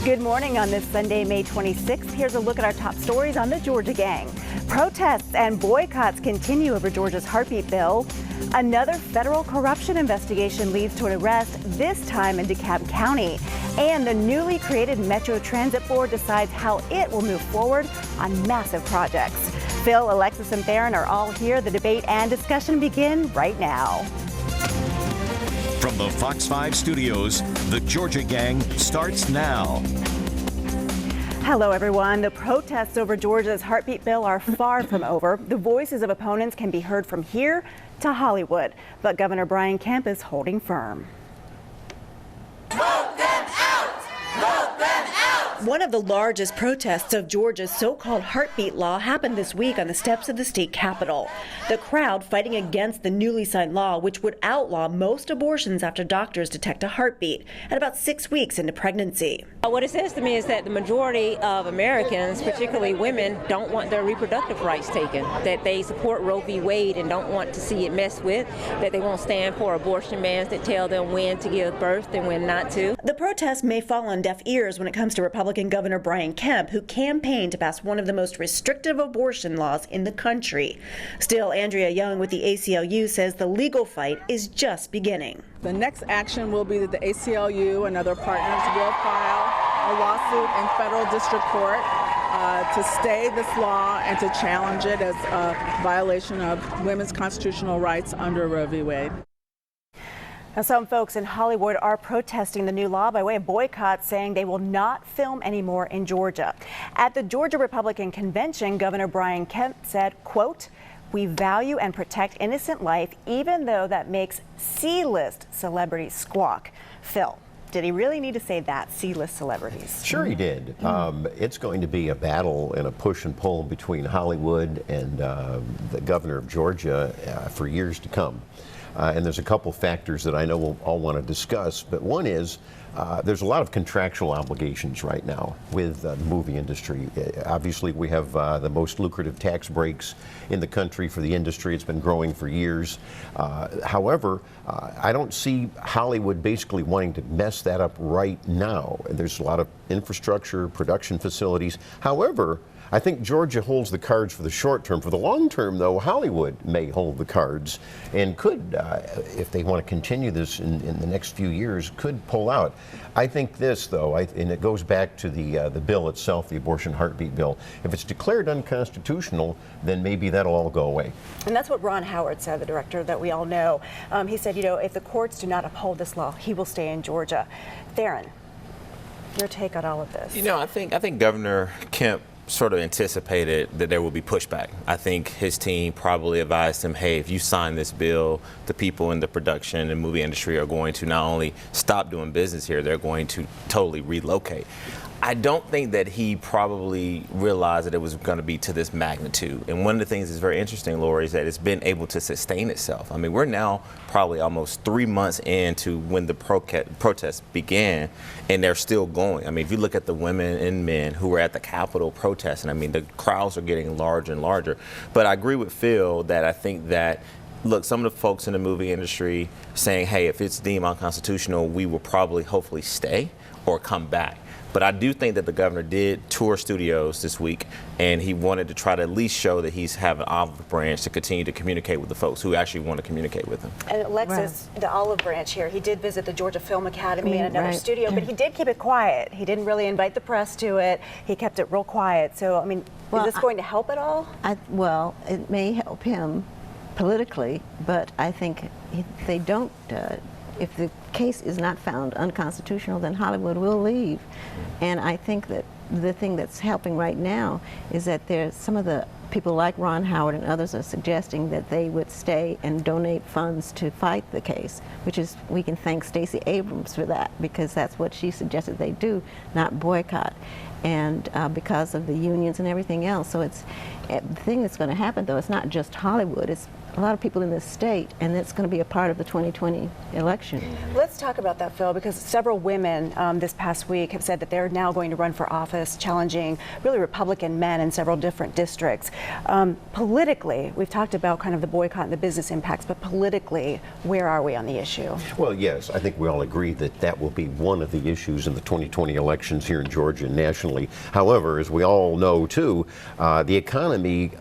Good morning on this Sunday, May 26th. Here's a look at our top stories on the Georgia gang. Protests and boycotts continue over Georgia's heartbeat bill. Another federal corruption investigation leads to an arrest, this time in DeKalb County. And the newly created Metro Transit Board decides how it will move forward on massive projects. Phil, Alexis, and Theron are all here. The debate and discussion begin right now. From the Fox 5 studios, the Georgia gang starts now. Hello, everyone. The protests over Georgia's heartbeat bill are far from over. The voices of opponents can be heard from here to Hollywood, but Governor Brian Kemp is holding firm. Vote them out! Vote them out! One of the largest protests of Georgia's so-called heartbeat law happened this week on the steps of the state capitol. The crowd fighting against the newly signed law, which would outlaw most abortions after doctors detect a heartbeat at about 6 weeks into pregnancy. What it says to me is that the majority of Americans, particularly women, don't want their reproductive rights taken, that they support Roe v. Wade and don't want to see it messed with, that they won't stand for abortion bans that tell them when to give birth and when not to. The protests may fall on deaf ears when it comes to Republican Governor Brian Kemp, who campaigned to pass one of the most restrictive abortion laws in the country. Still, Andrea Young with the ACLU says the legal fight is just beginning. The next action will be that the ACLU and other partners will file a lawsuit in federal district court to stay this law and to challenge it as a violation of women's constitutional rights under Roe v. Wade. Now, some folks in Hollywood are protesting the new law by way of boycott, saying they will not film anymore in Georgia. At the Georgia Republican Convention, Governor Brian Kemp said, quote, "We value and protect innocent life, even though that makes C-list celebrities squawk." Phil, did he really need to say that, C-list celebrities? Sure he did. It's going to be a battle and a push and pull between Hollywood and the governor of Georgia for years to come. And there's a couple factors that I know we'll all want to discuss, but one is there's a lot of contractual obligations right now with the movie industry. Obviously, we have the most lucrative tax breaks in the country for the industry. It's been growing for years. However, I don't see Hollywood basically wanting to mess that up right now. There's a lot of infrastructure, production facilities. However, I think Georgia holds the cards for the short term. For the long term, though, Hollywood may hold the cards and could, if they want to continue this in the next few years, could pull out. I think this, though, and it goes back to the bill itself, the abortion heartbeat bill. If it's declared unconstitutional, then maybe that'll all go away. And that's what Ron Howard said, the director that we all know. He said, you know, if the courts do not uphold this law, he will stay in Georgia. Theron, your take on all of this? You know, I think Governor Kemp sort of anticipated that there would be pushback. I think his team probably advised him, hey, if you sign this bill, the people in the production and movie industry are going to not only stop doing business here, they're going to totally relocate. I don't think that he probably realized that it was going to be to this magnitude. And one of the things that's very interesting, Lori, is that it's been able to sustain itself. I mean, we're now probably almost 3 months into when the protests began, and they're still going. I mean, if you look at the women and men who were at the Capitol protesting, I mean, the crowds are getting larger and larger. But I agree with Phil that I think that, look, some of the folks in the movie industry saying, hey, if it's deemed unconstitutional, we will probably hopefully stay or come back. But I do think that the governor did tour studios this week, and he wanted to try to at least show that he's have an olive branch to continue to communicate with the folks who actually want to communicate with him. And Alexis, the olive branch here, he did visit the Georgia Film Academy and another right. studio, but he did keep it quiet. He didn't really invite the press to it. He kept it real quiet. So, I mean, is this going to help at all? Well, it may help him politically, but I think if they don't, if the case is not found unconstitutional, then Hollywood will leave. And I think that the thing that's helping right now is that there's some of the people like Ron Howard and others are suggesting that they would stay and donate funds to fight the case, which is, we can thank Stacey Abrams for that, because that's what she suggested they do, not boycott. And because of the unions and everything else. So it's the thing that's going to happen, though, it's not just Hollywood, it's a lot of people in this state, and it's going to be a part of the 2020 election. Let's talk about that, Phil, because several women this past week have said that they're now going to run for office, challenging really Republican men in several different districts. Politically, we've talked about kind of the boycott and the business impacts, but politically, where are we on the issue? Well, yes, I think we all agree that that will be one of the issues in the 2020 elections here in Georgia and nationally. However, as we all know, too, the economy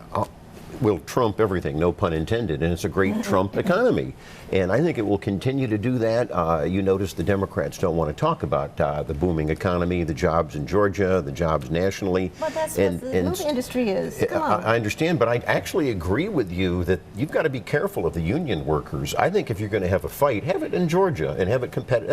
will trump everything, no pun intended, and it's a great Trump economy. And I think it will continue to do that. You notice the Democrats don't want to talk about the booming economy, the jobs in Georgia, the jobs nationally. Well, that's what the movie industry is. Come on. I understand, but I actually agree with you that you've got to be careful of the union workers. I think if you're going to have a fight, have it in Georgia and have it competitive.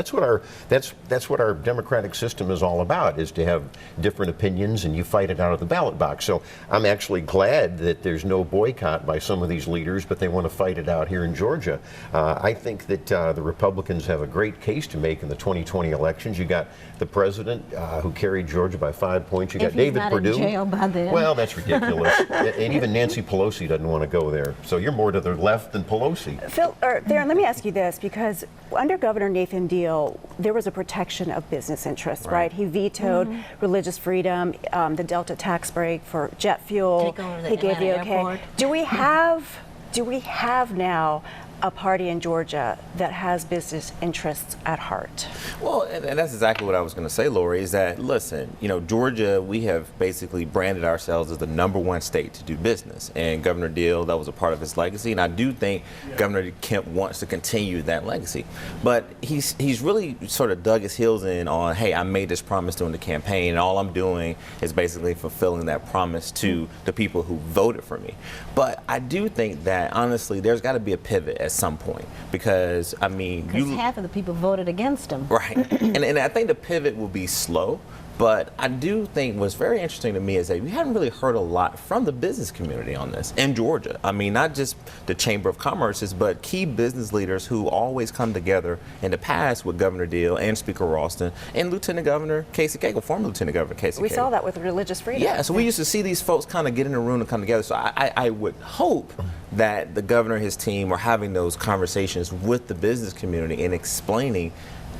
That's what our democratic system is all about, is to have different opinions and you fight it out of the ballot box. So I'm actually glad that there's no boycott by some of these leaders, but they want to fight it out here in Georgia. I think that the Republicans have a great case to make in the 2020 elections. You got the president who carried Georgia by 5 points. You got David Perdue. In jail by then. Well, that's ridiculous. And even Nancy Pelosi doesn't want to go there. So you're more to the left than Pelosi. Phil, or Theron, let me ask you this, because under Governor Nathan Deal, there was a protection of business interests, right? He vetoed religious freedom, the Delta tax break for jet fuel. He gave the okay. Do we have now a party in Georgia that has business interests at heart? Well, and that's exactly what I was going to say, Lori, is that, listen, Georgia, we have basically branded ourselves as the #1 state to do business. And Governor Deal, that was a part of his legacy. And I do think Governor Kemp wants to continue that legacy. But he's really sort of dug his heels in on, hey, I made this promise during the campaign, and all I'm doing is basically fulfilling that promise to the people who voted for me. But I do think that, honestly, there's got to be a pivot at some point, because half of the people voted against him. Right. and I think the pivot will be slow, but I do think what's very interesting to me is that we haven't really heard a lot from the business community on this in Georgia. Not just the Chamber of Commerce's, but key business leaders who always come together in the past with Governor Deal and Speaker Ralston and Lieutenant Governor Casey Cagle, former Lieutenant Governor Casey Cagle. We saw that with religious freedom. Yeah, so we used to see these folks kind of get in a room and come together. So I would hope that the governor and his team are having those conversations with the business community and explaining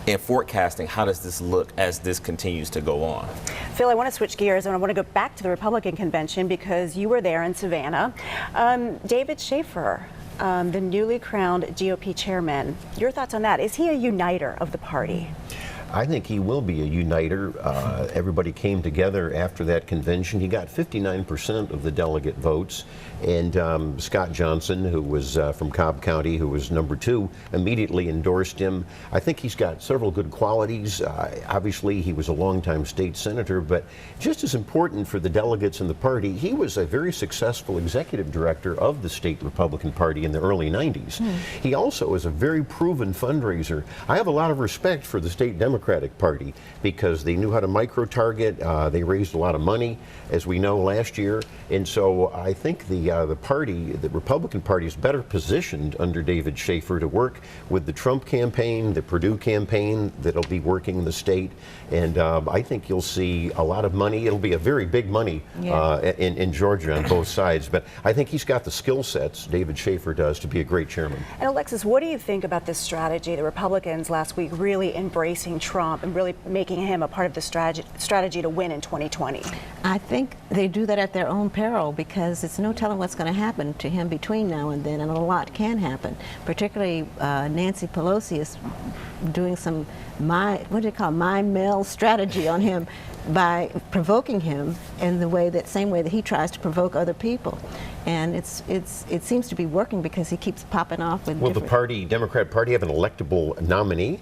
and forecasting how does this look as this continues to go on. Phil, I want to switch gears and I want to go back to the Republican convention because you were there in Savannah. David Schaefer, the newly crowned GOP chairman, your thoughts on that? Is he a uniter of the party? I think he will be a uniter. Everybody came together after that convention. He got 59% of the delegate votes. And Scott Johnson, who was from Cobb County, who was #2, immediately endorsed him. I think he's got several good qualities. Obviously, he was a longtime state senator, but just as important for the delegates in the party, he was a very successful executive director of the state Republican Party in the early 90s. He also is a very proven fundraiser. I have a lot of respect for the state Democratic Party because they knew how to micro-target. They raised a lot of money, as we know, last year. And so I think the Republican Party is better positioned under David Schaefer to work with the Trump campaign, the Perdue campaign that'll be working in the state. And I think you'll see a lot of money. It'll be a very big money in Georgia on both sides. But I think he's got the skill sets, David Schaefer does, to be a great chairman. And Alexis, what do you think about this strategy? The Republicans last week really embracing Trump and really making him a part of the strategy to win in 2020. I think they do that at their own peril because it's no telling what's going to happen to him between now and then, and a lot can happen. Particularly Nancy Pelosi is doing some mind-meld strategy on him by provoking him in the same way that he tries to provoke other people. And it seems to be working because he keeps popping off with Will the Democrat Party have an electable nominee?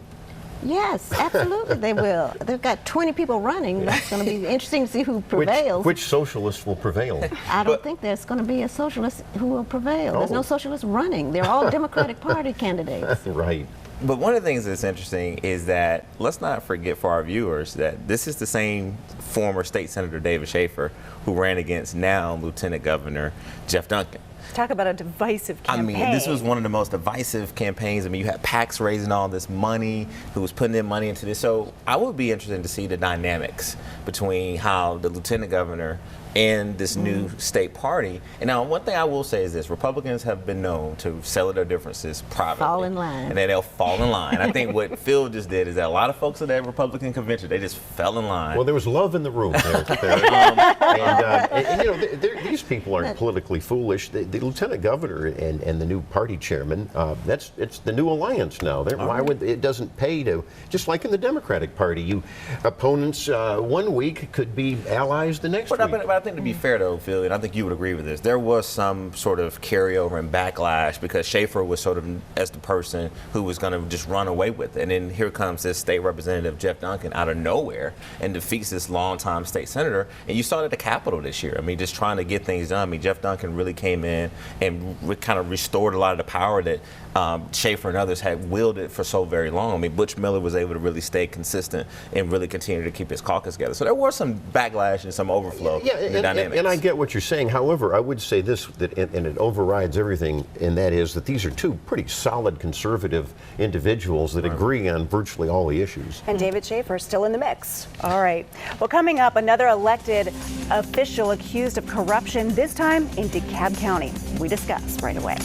Yes, absolutely they will. They've got 20 people running. That's going to be interesting to see who prevails. Which socialist will prevail? I don't think there's going to be a socialist who will prevail. There's no socialists running. They're all Democratic Party candidates. Right. But one of the things that's interesting is that let's not forget for our viewers that this is the same former state senator David Schaefer who ran against now Lieutenant Governor Jeff Duncan. Talk about a divisive campaign. I mean, this was one of the most divisive campaigns. I mean, you had PACs raising all this money, who was putting in money into this. So I would be interested to see the dynamics between how the lieutenant governor and this new state party. And now, one thing I will say is this: Republicans have been known to settle their differences privately. Fall in line. And then they'll fall in line. I think what Phil just did is that a lot of folks at that Republican convention, they just fell in line. Well, there was love in the room there. And, you know, these people aren't politically foolish. The lieutenant governor and the new party chairman, it's the new alliance now. Why would it doesn't pay to, just like in the Democratic Party, opponents 1 week could be allies the next week. But I think to be fair though, Phil, and I think you would agree with this, there was some sort of carryover and backlash because Schaefer was sort of as the person who was going to just run away with it. And then here comes this state representative, Jeff Duncan, out of nowhere and defeats this longtime state senator. And you saw it at the Capitol this year. I mean, just trying to get things done. I mean, Jeff Duncan really came in and kind of restored a lot of the power that Schaefer and others had wielded for so very long. I mean, Butch Miller was able to really stay consistent and really continue to keep his caucus together. So there was some backlash and some overflow. And I get what you're saying. However, I would say this, and it overrides everything, and that is that these are two pretty solid conservative individuals that agree on virtually all the issues. And David Schaefer is still in the mix. All right. Well, coming up, another elected official accused of corruption, this time in DeKalb County. We discuss right away.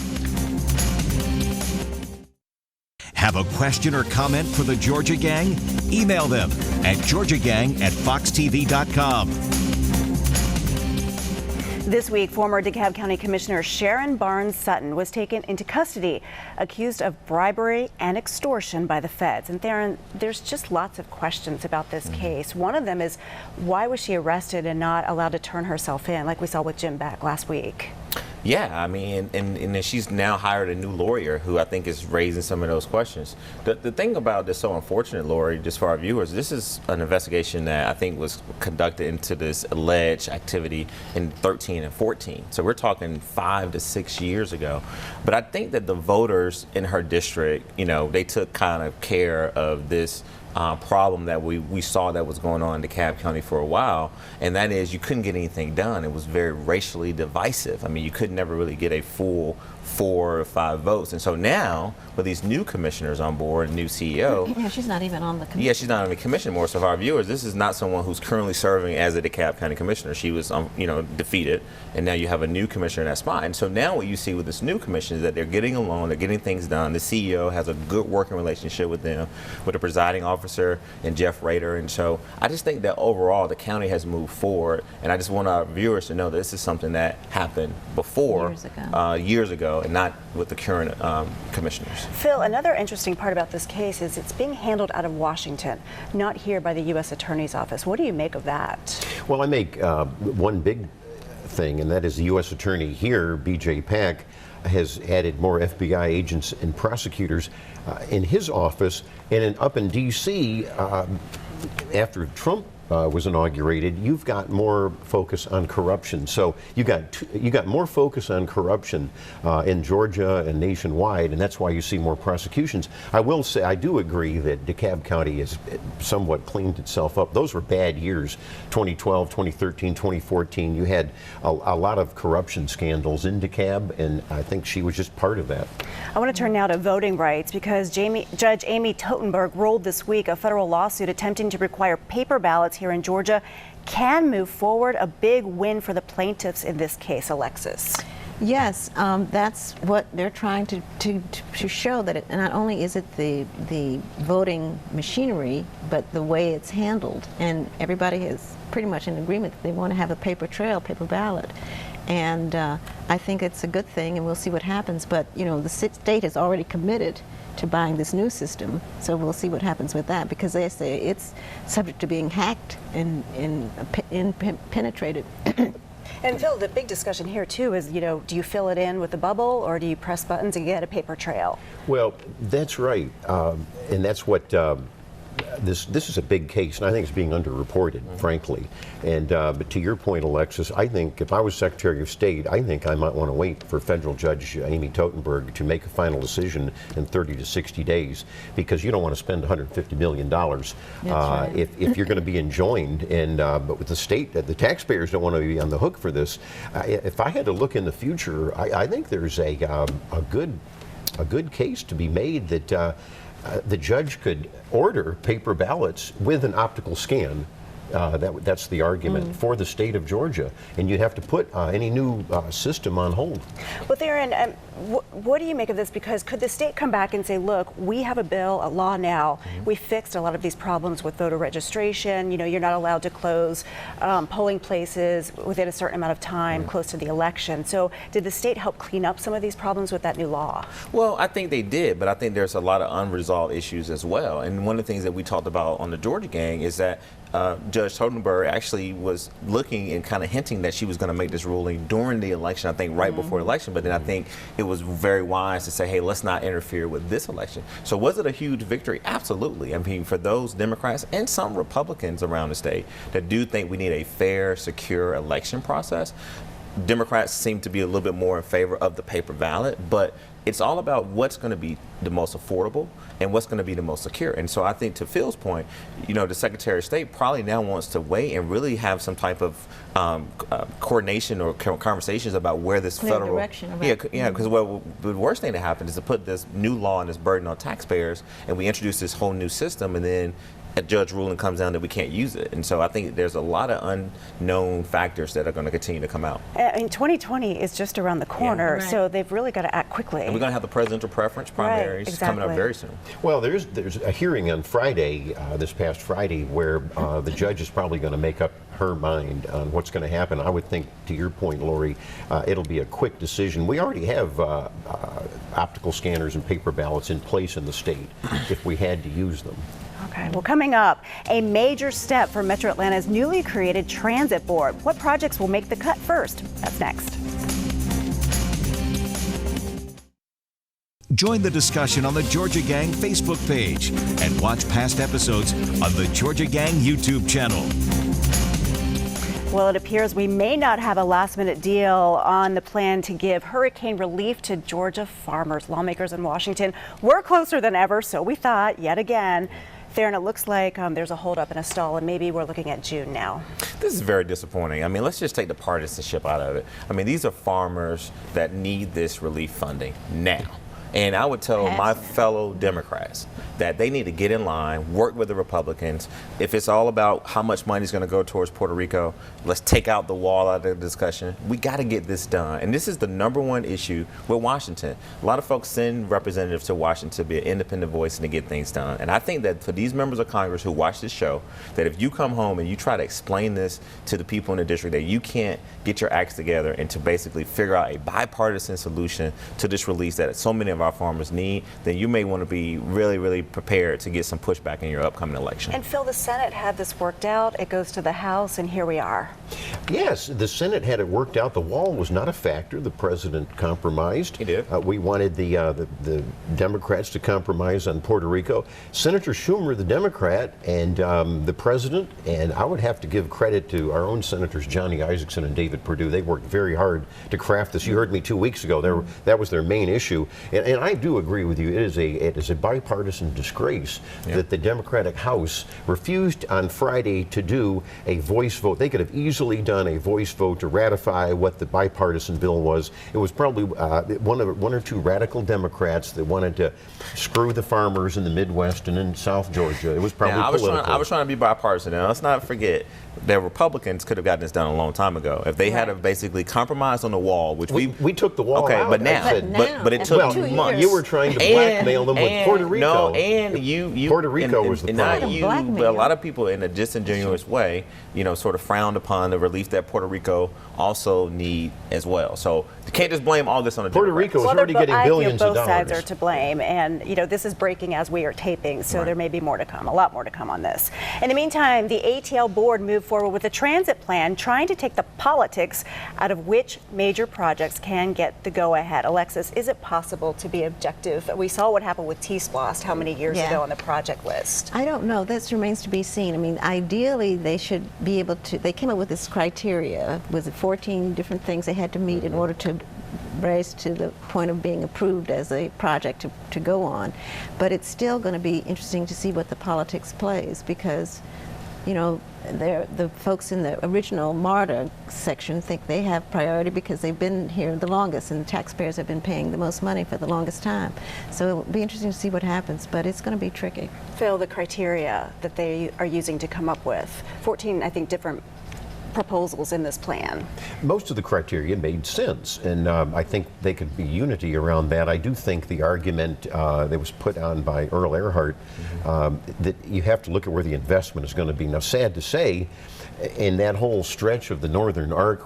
Have a question or comment for the Georgia Gang? Email them at georgiagang@foxtv.com. This week, former DeKalb County Commissioner Sharon Barnes Sutton was taken into custody, accused of bribery and extortion by the feds. And Theron, there's just lots of questions about this case. One of them is, why was she arrested and not allowed to turn herself in, like we saw with Jim Beck last week? Yeah, I mean, and then she's now hired a new lawyer who I think is raising some of those questions. The thing about this so unfortunate, Lori, just for our viewers, this is an investigation that I think was conducted into this alleged activity in 13 and 14. So we're talking 5 to 6 years ago. But I think that the voters in her district, you know, they took kind of care of this problem that we saw that was going on in DeKalb County for a while, and that is you couldn't get anything done. It was very racially divisive. I mean, you could never really get a full 4 or 5 votes. And so now, with these new commissioners on board, new CEO. Yeah, she's not even on the commission. Yeah, she's not on the commission anymore. So for our viewers, this is not someone who's currently serving as a DeKalb County commissioner. She was, defeated, and now you have a new commissioner in that spot. And so now what you see with this new commission is that they're getting along, they're getting things done. The CEO has a good working relationship with them, with the presiding officer and Jeff Rader. And so I just think that overall the county has moved forward. And I just want our viewers to know that this is something that happened before, years ago, and not with the current commissioners. Phil, another interesting part about this case is it's being handled out of Washington, not here by the U.S. Attorney's Office. What do you make of that? Well, I make one big thing, and that is the U.S. Attorney here, B.J. Pack, has added more FBI agents and prosecutors in his office, and up in D.C., after Trump was inaugurated, you've got more focus on corruption. So you got more focus on corruption in Georgia and nationwide, and that's why you see more prosecutions. I will say I do agree that DeKalb County has somewhat cleaned itself up. Those were bad years, 2012, 2013, 2014. You had a lot of corruption scandals in DeKalb, and I think she was just part of that. I want to turn now to voting rights because Judge Amy Totenberg ruled this week a federal lawsuit attempting to require paper ballots here in Georgia can move forward. A big win for the plaintiffs in this case, Alexis. Yes, that's what they're trying to show, that it not only is it the voting machinery, but the way it's handled. And everybody is pretty much in agreement that they want to have a paper trail, paper ballot. And I think it's a good thing, and we'll see what happens. But, you know, the state has already committed to buying this new system, so we'll see what happens with that, because they say it's subject to being hacked and penetrated. And Phil, the big discussion here too is, you know, do you fill it in with the bubble or do you press buttons and get a paper trail? Well, that's right, and that's what this is a big case, and I think it's being underreported, frankly. And but to your point, Alexis, I think if I was Secretary of State, I think I might want to wait for Federal Judge Amy Totenberg to make a final decision in 30 to 60 days, because you don't want to spend $150 million right. if you're going to be enjoined. And but with the state, the taxpayers don't want to be on the hook for this. If I had to look in the future, I think there's a good case to be made that the judge could order paper ballots with an optical scan. That's the argument for the state of Georgia, and you'd have to put any new system on hold. Well, Theron, what do you make of this? Because could the state come back and say, look, we have a bill, a law now. We fixed a lot of these problems with voter registration. You know, you're not allowed to close polling places within a certain amount of time close to the election. So did the state help clean up some of these problems with that new law? Well, I think they did, but I think there's a lot of unresolved issues as well. And one of the things that we talked about on the Georgia Gang is that Judge Totenberg actually was looking and kind of hinting that she was going to make this ruling during the election, I think right before the election, but then I think it was very wise to say, hey, let's not interfere with this election. So was it a huge victory? Absolutely. I mean, for those Democrats and some Republicans around the state that do think we need a fair, secure election process, Democrats seem to be a little bit more in favor of the paper ballot, but it's all about what's going to be the most affordable and what's going to be the most secure. And so I think, to Phil's point, you know, the Secretary of State probably now wants to wait and really have some type of coordination or conversations about where this federal direction. Because the worst thing that happens is to put this new law and this burden on taxpayers, and we introduce this whole new system, and then a judge ruling comes down that we can't use it. And so I think there's a lot of unknown factors that are going to continue to come out. I mean, 2020 is just around the corner, so they've really got to act quickly. And we're going to have the presidential preference primaries coming up very soon. Well, there's a hearing on Friday, this past Friday, where the judge is probably going to make up her mind on what's going to happen. I would think, to your point, Lori, it'll be a quick decision. We already have optical scanners and paper ballots in place in the state if we had to use them. Okay, well, coming up, a major step for Metro Atlanta's newly created transit board. What projects will make the cut first? That's next. Join the discussion on the Georgia Gang Facebook page and watch past episodes on the Georgia Gang YouTube channel. Well, it appears we may not have a last-minute deal on the plan to give hurricane relief to Georgia farmers. Lawmakers in Washington were closer than ever, so we thought, yet again. Theron, it looks like there's a holdup and a stall, and maybe we're looking at June now. This is very disappointing. I mean, let's just take the partisanship out of it. I mean, these are farmers that need this relief funding now. And I would tell my fellow Democrats that they need to get in line, work with the Republicans. If it's all about how much money is going to go towards Puerto Rico, let's take out the wall out of the discussion. We got to get this done. And this is the #1 issue with Washington. A lot of folks send representatives to Washington to be an independent voice and to get things done. And I think that for these members of Congress who watch this show, that if you come home and you try to explain this to the people in the district, that you can't get your acts together and to basically figure out a bipartisan solution to this release that so many of our farmers need, then you may want to be really, really prepared to get some pushback in your upcoming election. And Phil, the Senate had this worked out. It goes to the House, and here we are. Yes, the Senate had it worked out. The wall was not a factor. The president compromised. He did. We wanted the Democrats to compromise on Puerto Rico. Senator Schumer, the Democrat, and the president, and I would have to give credit to our own senators, Johnny Isakson and David Perdue. They worked very hard to craft this. You heard me 2 weeks ago. That was their main issue. And I do agree with you. It is a bipartisan disgrace that the Democratic House refused on Friday to do a voice vote. They could have easily done a voice vote to ratify what the bipartisan bill was. It was probably one or two radical Democrats that wanted to screw the farmers in the Midwest and in South Georgia. It was probably political. I was trying to be bipartisan. Now, let's not forget that Republicans could have gotten this done a long time ago if they had basically compromised on the wall, which we took the wall out. But now, but it took months. You were trying to blackmail them with Puerto Rico. No, and you Puerto Rico was the problem. Not you, but a lot of people in a disingenuous way, sort of frowned upon the relief belief that Puerto Rico also need as well. So you can't just blame all this on the Puerto Democrats. Rico is already getting billions of both dollars. sides are to blame, and this is breaking as we are taping, so Right. there may be more to come, a lot more to come on this. In the meantime, the ATL board moved forward with a transit plan trying to take the politics out of which major projects can get the go-ahead. Alexis, is it possible to be objective? We saw what happened with T-Splost how many years ago on the project list? I don't know. That remains to be seen. I mean, ideally, they should be able to. They came up with this criteria. Was it 14 different things they had to meet in order to rise to the point of being approved as a project to go on? But it's still going to be interesting to see what the politics plays, because, the folks in the original MARTA section think they have priority because they've been here the longest, and the taxpayers have been paying the most money for the longest time. So it'll be interesting to see what happens, but it's going to be tricky. Phil, the criteria that they are using to come up with 14, I think, different proposals in this plan. Most of the criteria made sense, and I think they could be unity around that. I do think the argument that was put on by Earl Earhart that you have to look at where the investment is going to be. Now, sad to say, in that whole stretch of the northern arc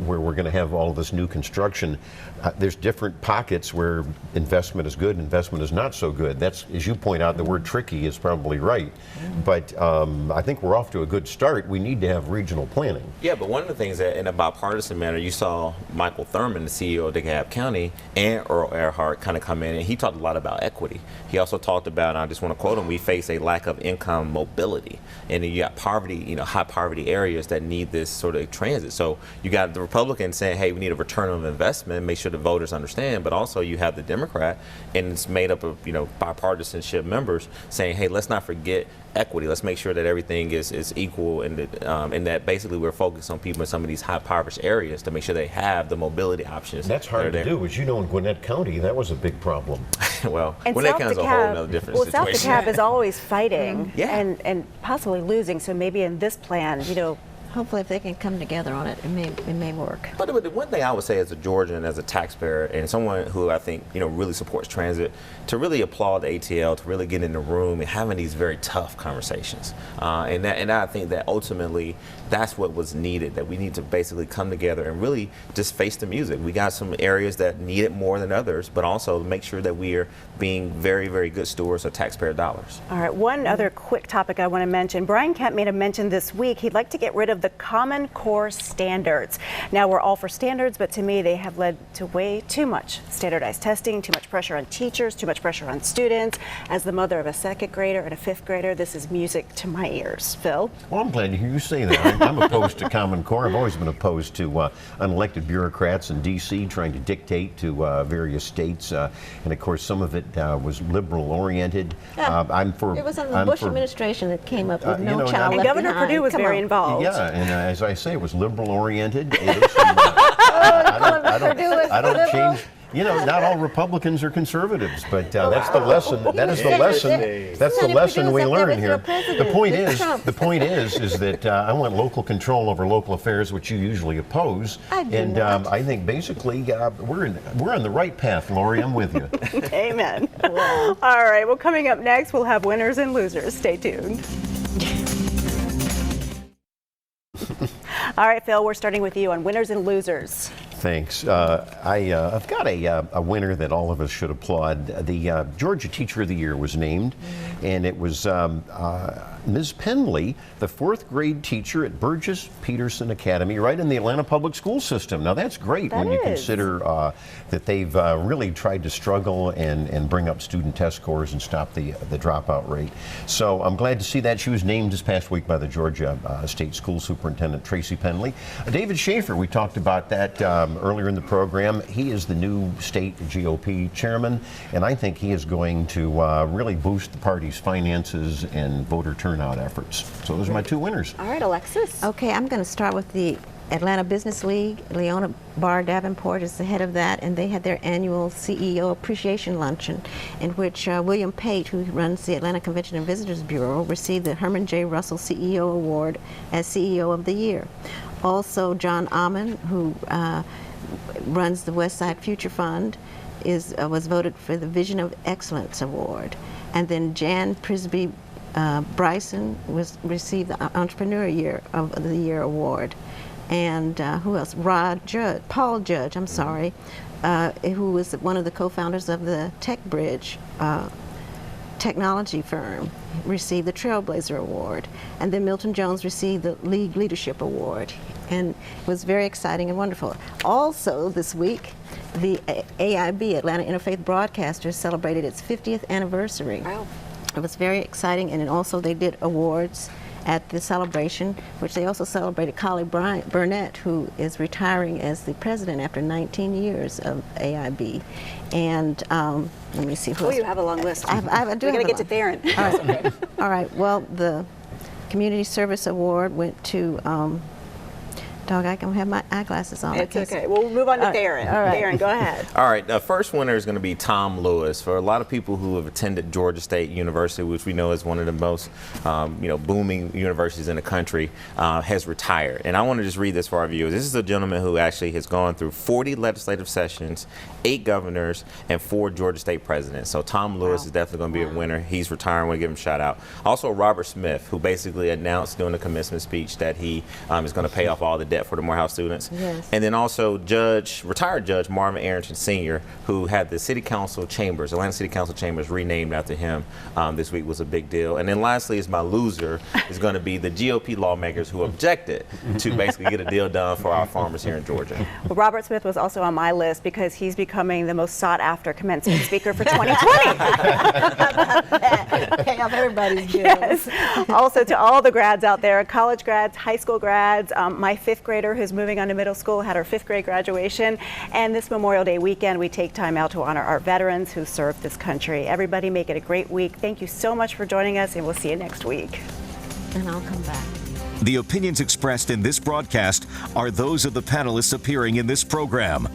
where we're going to have all of this new construction, there's different pockets where investment is good and investment is not so good. That's, as you point out, the word tricky is probably right. But I think we're off to a good start. We need to have regional planning. Yeah, but one of the things that in a bipartisan manner, you saw Michael Thurman, the CEO of DeKalb County, and Earl Earhart kind of come in, and he talked a lot about equity. He also talked about, and I just want to quote him, we face a lack of income mobility. And then you got poverty, high poverty areas that need this sort of transit. So you got the Republicans saying, hey, we need a return on investment, make sure the voters understand, but also you have the Democrat, and it's made up of, bipartisanship members saying, hey, let's not forget equity. Let's make sure that everything is equal, and that basically we're focused on people in some of these high impoverished areas to make sure they have the mobility options. That's hard to do. As you know, in Gwinnett County, that was a big problem. Well, and Gwinnett County is a whole other different situation. South DeKalb is always fighting Yeah. and possibly losing, so maybe in this plan, Hopefully, if they can come together on it, it may work. But the one thing I would say as a Georgian, as a taxpayer, and someone who I think really supports transit, to really applaud the ATL, to really get in the room and having these very tough conversations, and I think that ultimately that's what was needed. That we need to basically come together and really just face the music. We got some areas that need it more than others, but also make sure that we are being very, very good stewards of taxpayer dollars. All right, one other quick topic I want to mention. Brian Kemp made a mention this week. He'd like to get rid of the Common Core standards. Now, we're all for standards, but to me, they have led to way too much standardized testing, too much pressure on teachers, too much pressure on students. As the mother of a second grader and a fifth grader, this is music to my ears. Phil? Well, I'm glad to hear you say that. I'm opposed to Common Core. I've always been opposed to unelected bureaucrats in D.C. trying to dictate to various states, and of course, some of it was liberal-oriented. I'm for. It was under the Bush administration that came up with no child and left Governor behind. Perdue was very involved. Yeah, and as I say, it was liberal-oriented. I don't change. Not all Republicans are conservatives, but that's the lesson. That is the lesson. That's the lesson we learn here. The point is that I want local control over local affairs, which you usually oppose. And I think basically we're on the right path, Lori. I'm with you. Amen. All right. Well, coming up next, we'll have winners and losers. Stay tuned. All right, Phil, we're starting with you on winners and losers. Thanks. I've got a winner that all of us should applaud. The Georgia Teacher of the Year was named, and it was Ms. Penley, the fourth grade teacher at Burgess Peterson Academy, right in the Atlanta public school system. Now that's great when you consider that they've really tried to struggle and bring up student test scores and stop the dropout rate. So I'm glad to see that. She was named this past week by the Georgia State School Superintendent Tracy Penley. David Schaefer, we talked about that earlier in the program. He is the new state GOP chairman, and I think he is going to really boost the party's finances and voter turnout efforts. So those are my two winners. All right, Alexis. Okay, I'm going to start with the Atlanta Business League. Leona Barr Davenport is the head of that, and they had their annual CEO Appreciation Luncheon, in which William Pate, who runs the Atlanta Convention and Visitors Bureau, received the Herman J. Russell CEO Award as CEO of the Year. Also, John Amon, who runs the West Side Future Fund, was voted for the Vision of Excellence Award. And then Jan Prisby Bryson received the Entrepreneur of the Year award. and who else? Paul Judge, I'm sorry, who was one of the co-founders of the TechBridge technology firm, received the Trailblazer Award, and then Milton Jones received the League Leadership Award, and it was very exciting and wonderful. Also this week, the AIB, Atlanta Interfaith Broadcasters, celebrated its 50th anniversary. Wow. It was very exciting, and then also they did awards at the celebration, which they also celebrated Collie Burnett, who is retiring as the president after 19 years of AIB. And let me see who else. You have a long list. I do. We're going to get to Theron. All right. All right. Well, the Community Service Award went to I don't have my eyeglasses on. It's okay. We'll move on to Theron. All right. Theron, go ahead. All right, the first winner is going to be Tom Lewis. For a lot of people who have attended Georgia State University, which we know is one of the most booming universities in the country, has retired. And I want to just read this for our viewers. This is a gentleman who actually has gone through 40 legislative sessions, 8 governors, and 4 Georgia State presidents. So Tom Lewis is definitely going to be a winner. He's retiring. I want to give him a shout out. Also Robert Smith, who basically announced during the commencement speech that he is going to pay off all the debt for the Morehouse students. Yes. And then also retired Judge Marvin Arrington Sr., who had the City Council chambers, Atlanta City Council chambers, renamed after him this week. Was a big deal. And then lastly is my loser is going to be the GOP lawmakers who objected to basically get a deal done for our farmers here in Georgia. Well, Robert Smith was also on my list because he's becoming the most sought after commencement speaker for 2020. Pay off everybody's bills. Yes. Also to all the grads out there, college grads, high school grads, my 5th grader who's moving on to middle school had her 5th grade graduation. And this Memorial Day weekend, we take time out to honor our veterans who served this country. Everybody make it a great week. Thank you so much for joining us, and we'll see you next week. And I'll come back. The opinions expressed in this broadcast are those of the panelists appearing in this program.